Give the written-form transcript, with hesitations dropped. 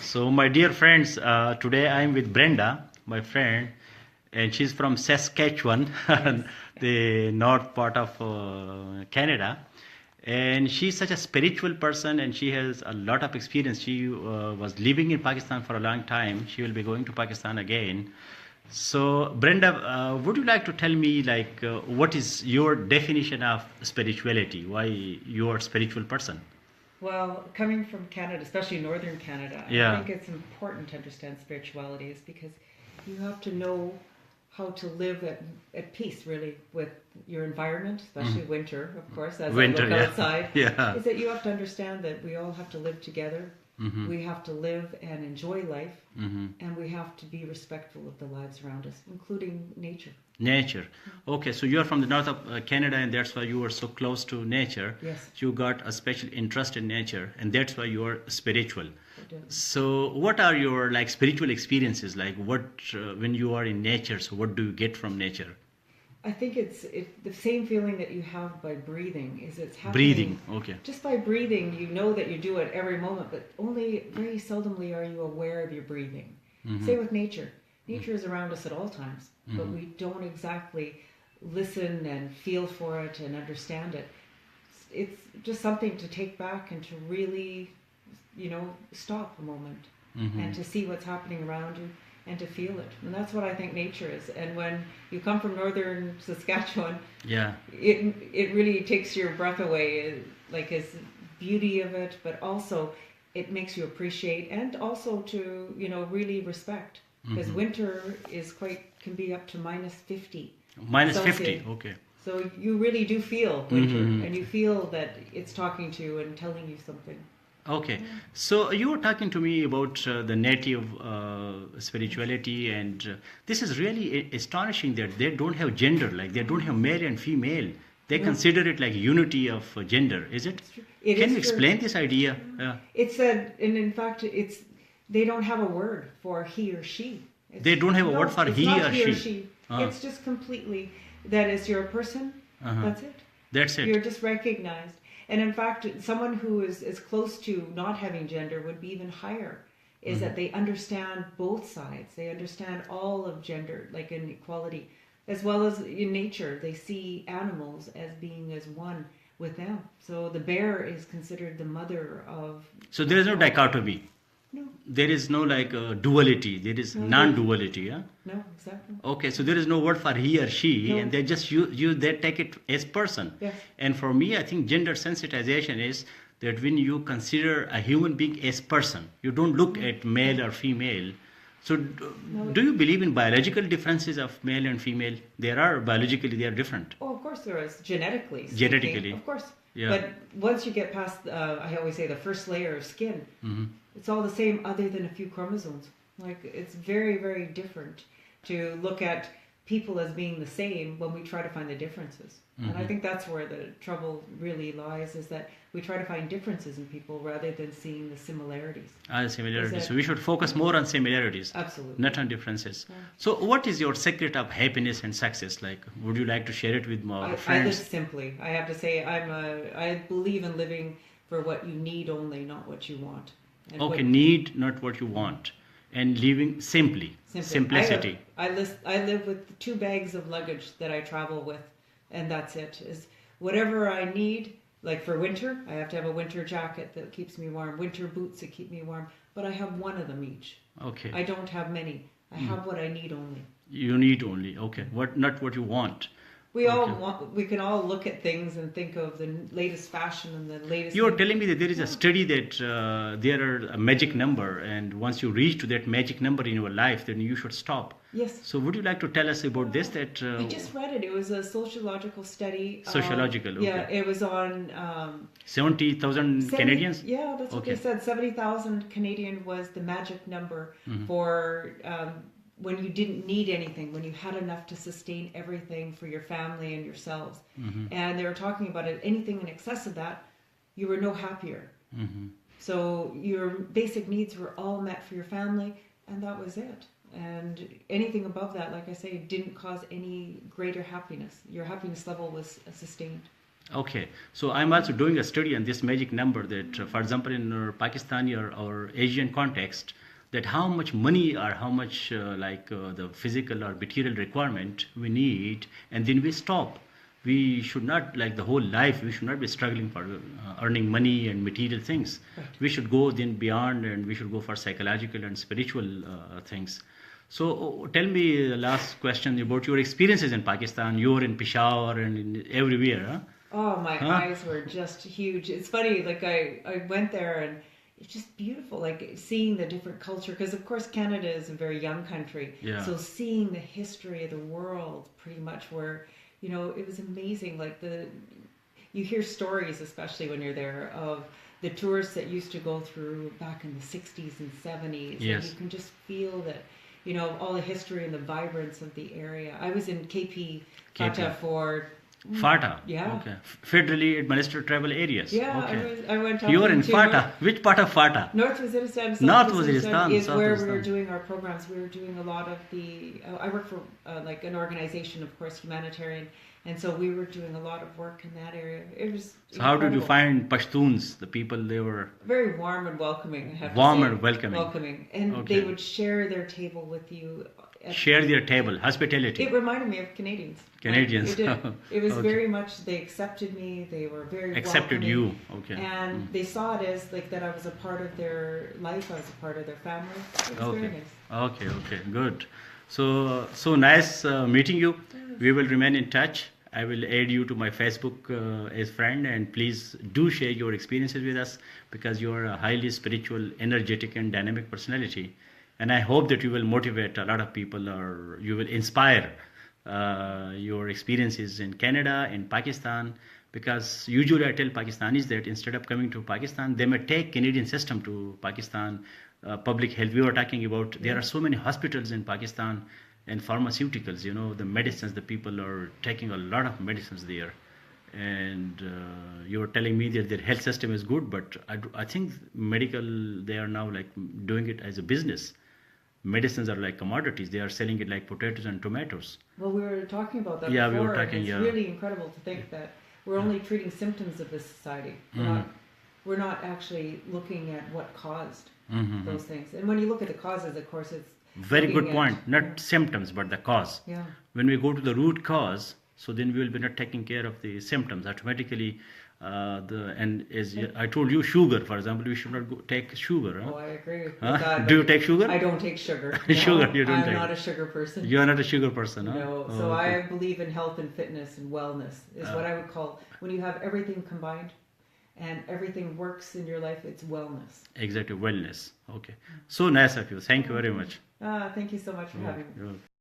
So, my dear friends, today I am with Brenda, my friend, and she's from Saskatchewan, Yes. the north part of Canada. And she's such a spiritual person, and she has a lot of experience. She was living in Pakistan for a long time. She will be going to Pakistan again. So, Brenda, would you like to tell me, what is your definition of spirituality? Why you are a spiritual person? Well, coming from Canada, especially northern Canada, I Yeah. think it's important to understand spirituality is because you have to know how to live at peace, really, with your environment, especially winter, of course, as I Winter, look yeah. outside. Yeah. Is that you have to understand that we all have to live together. Mm-hmm. We have to live and enjoy life, Mm-hmm. and we have to be respectful of the lives around us, including nature. Nature. Okay, so you are from the north of Canada, and that's why you are so close to nature. Yes. You got a special interest in nature, and that's why you are spiritual. I do. So, what are your spiritual experiences? Like, what when you are in nature? So, what do you get from nature? I think it's the same feeling that you have by breathing. Is it's happening. Breathing. Okay. Just by breathing, you know that you do it every moment, but only very seldomly are you aware of your breathing. Mm-hmm. Same with nature. Nature is around us at all times, but we don't exactly listen and feel for it and understand it. It's just something to take back and to really, stop a moment and to see what's happening around you and to feel it. And that's what I think nature is. And when you come from northern Saskatchewan, Yeah. it really takes your breath away, like its beauty of it, but also it makes you appreciate and also to really respect, because winter can be up to -50 Minus Celsius. 50. Okay. So you really do feel winter, and you feel that it's talking to you and telling you something. Okay, so you were talking to me about the native spirituality, and this is really astonishing that they don't have gender, like they don't have male and female. They No. consider it like unity of gender, is it? It's true. It Can is you true. explain this idea? It's and in fact, they don't have a word for he or she. They don't have a word for it's he not or he or she. she. Uh-huh. It's just completely that is you're a person. Uh-huh. That's it. That's it. You're just recognized. And in fact, someone who is close to not having gender would be even higher. Is that they understand both sides. They understand all of gender, like in equality, as well as in nature. They see animals as being as one with them. So the bear is considered the mother of. So there is no dichotomy. No, There is no duality. There is No, non-duality. Yeah. no, exactly. Okay, so there is no word for he or she, No. and they just they take it as person. Yes. And for me, I think gender sensitization is that when you consider a human being as person, you don't look at male or female. So, No. do you believe in biological differences of male and female? There are biologically they are different. Oh, of course there is genetically. Speaking, Genetically. of course. Yeah. But once you get past, I always say, the first layer of skin, it's all the same, other than a few chromosomes. Like it's very, very different to look at people as being the same when we try to find the differences. And I think that's where the trouble really lies, is that we try to find differences in people rather than seeing the similarities. Similarities. Is So we should focus more on similarities, Absolutely. not on differences. Yeah. So, what is your secret of happiness and success? Like, would you like to share it with our I live friends? simply. I have to say, I believe in living for what you need only, not what you want. And Okay, what- need not what you want, and living simply, Simply. simplicity. I live with 2 bags of luggage that I travel with, and that's it. Is whatever I need. Like for winter, I have to have a winter jacket that keeps me warm, winter boots that keep me warm. But I have one of them each. Okay, I don't have many. I have what I need only. you need only. Okay, what not what you want. We all Okay. want. We can all look at things and think of the latest fashion and the latest. You are telling me that there is a study that there are a magic number, and once you reach to that magic number in your life, then you should stop. Yes. So, would you like to tell us about this? That I just read it. It was a sociological study. Sociological, okay. Yeah, it was on 70,000 Canadians. Yeah, that's what Okay. they said. 70,000 Canadian was the magic number for when you didn't need anything, when you had enough to sustain everything for your family and yourselves. And they were talking about it. Anything in excess of that, you were no happier. So your basic needs were all met for your family, and that was it. And anything above that, like I say, didn't cause any greater happiness. Your happiness level was sustained. Okay, so I'm also doing a study on this magic number that, for example, in Pakistani or Asian context, that how much money or how much the physical or material requirement we need, and then we stop. We should not, like the whole life, we should not be struggling for earning money and material things. Right. We should go then beyond, and we should go for psychological and spiritual things. So tell me the last question about your experiences in Pakistan. You were in Peshawar and in everywhere, huh? Oh, my Huh? eyes were just huge. It's funny, like I went there and it's just beautiful, like seeing the different culture. Because of course Canada is a very young country, Yeah. so seeing the history of the world, pretty much where it was amazing. Like you hear stories, especially when you're there, of the tourists that used to go through back in the 60s and 70s. Yes. And you can just feel that, all the history and the vibrance of the area. I was in KP Fata for. FATA. Yeah. Okay. Federally administered travel areas. Yeah, Okay. I went You were in to FATA. Which part of FATA? North Waziristan. North South Waziristan, is South where we Waziristan. were doing our programs. We were doing a lot of the. I work for like an organization, of course, humanitarian, and so we were doing a lot of work in that area. It was. So how did you incredible. find Pashtuns? The people, they were Very warm and welcoming. I have to warm say. and welcoming. Welcoming, and Okay. they would share their table with you. Share their table, hospitality. It reminded me of Canadians. Canadians. It did. It was Okay. very much. They accepted me. They were very Accepted welcoming. you. Okay. And they saw it as like that I was a part of their life, I was a part of their family. It was very Okay. nice. Okay. Good. So nice meeting you. We will remain in touch. I will add you to my Facebook as friend, and please do share your experiences with us, because you are a highly spiritual, energetic, and dynamic personality. And I hope that you will motivate a lot of people, or you will inspire your experiences in Canada, in Pakistan, because usually I tell Pakistanis that instead of coming to Pakistan, they may take Canadian system to Pakistan. Public health, we were talking about, there are so many hospitals in Pakistan and pharmaceuticals, the medicines, the people are taking a lot of medicines there. And you were telling me that their health system is good, but I think medical, they are now like doing it as a business. Medicines are like commodities. They are selling it like potatoes and tomatoes. Well, we were talking about that Yeah, we before. were talking, and it's yeah. really incredible to think that we're only treating symptoms of this society. We're not actually looking at what caused those things. And when you look at the causes, of course, it's Very good looking point. at- Not symptoms, but the cause. Yeah. When we go to the root cause, so then we will be not taking care of the symptoms. Automatically, and as I told you, sugar, for example, we should not take sugar. Huh? Oh, I agree with Huh? that. Do you but take sugar? I don't take sugar. Sugar, you don't I'm take. not a sugar person. You are not a sugar person, huh? No, Oh, so okay. I believe in health and fitness and wellness is what I would call when you have everything combined and everything works in your life, it's wellness. Exactly, wellness. Okay. So nice of you. Thank you very much. Thank you so much for having me. You're welcome.